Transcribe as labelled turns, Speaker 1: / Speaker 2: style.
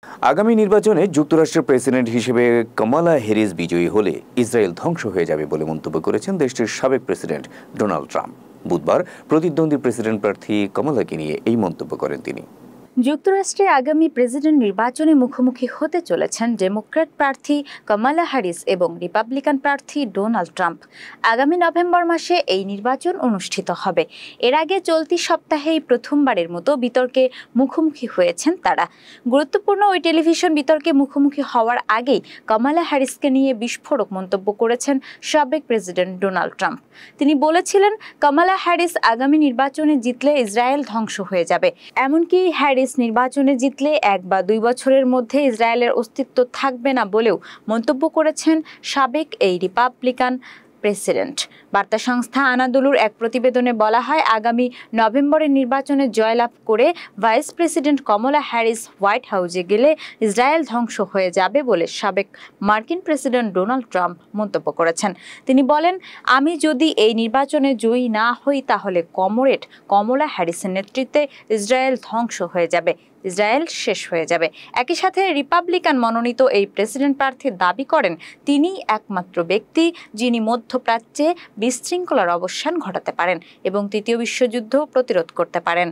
Speaker 1: আগামী নির্বাচনে যুক্তরাষ্ট্রের প্রেসিডেন্ট হিসেবে কামালা হ্যারিস বিজয়ী হলে ইসরায়েল ধ্বংস হয়ে যাবে বলে মন্তব্য করেছেন দেশটির সাবেক প্রেসিডেন্ট ডোনাল্ড ট্রাম্প। বুধবার প্রতিদ্বন্দ্বী প্রেসিডেন্ট প্রার্থী কামালাকে নিয়ে এই মন্তব্য করেন তিনি।
Speaker 2: যুক্তরাষ্ট্রে আগামী প্রেসিডেন্ট নির্বাচনে মুখোমুখি হতে চলেছেন ডেমোক্র্যাট প্রার্থী কামালা হ্যারিস এবং রিপাবলিকান প্রার্থী ডোনাল্ড ট্রাম্প। আগামী নভেম্বর মাসে এই নির্বাচন অনুষ্ঠিত হবে। এর আগে চলতি সপ্তাহেই প্রথমবারের মতো বিতর্কে মুখোমুখি হয়েছেন তারা। গুরুত্বপূর্ণ ওই টেলিভিশন বিতর্কে মুখোমুখি হওয়ার আগেই কামালা হ্যারিসকে নিয়ে বিস্ফোরক মন্তব্য করেছেন সাবেক প্রেসিডেন্ট ডোনাল্ড ট্রাম্প। তিনি বলেছিলেন, কামালা হ্যারিস আগামী নির্বাচনে জিতলে ইসরায়েল ধ্বংস হয়ে যাবে। এমনকি হ্যারিস নির্বাচনে জিতলে 1 বা 2 বছরের মধ্যে ইসরায়েলের অস্তিত্ব থাকবে না বলেও মন্তব্য করেছেন সাবেক এই রিপাবলিকান প্রেসিডেন্ট। বার্তা সংস্থা আনাদোলুর এক প্রতিবেদনে বলা হয়, আগামী নভেম্বরের নির্বাচনে জয়লাভ করে ভাইস প্রেসিডেন্ট কমলা হ্যারিস হোয়াইট হাউসে গেলে ইসরায়েল ধ্বংস হয়ে যাবে বলে সাবেক মার্কিন প্রেসিডেন্ট ডোনাল্ড ট্রাম্প মন্তব্য করেছেন। তিনি বলেন, আমি যদি এই নির্বাচনে জয়ী না হই তাহলে কমরেড কমলা হ্যারিসের নেতৃত্বে ইসরায়েল ধ্বংস হয়ে যাবে, ইসরায়েল শেষ হয়ে যাবে। একই সাথে রিপাবলিকান মনোনীত এই প্রেসিডেন্ট প্রার্থী দাবি করেন, তিনি একমাত্র ব্যক্তি যিনি মধ্যপ্রাচ্যে বিশৃঙ্খলার অবসান ঘটাতে পারেন এবং তৃতীয় বিশ্বযুদ্ধ প্রতিরোধ করতে পারেন।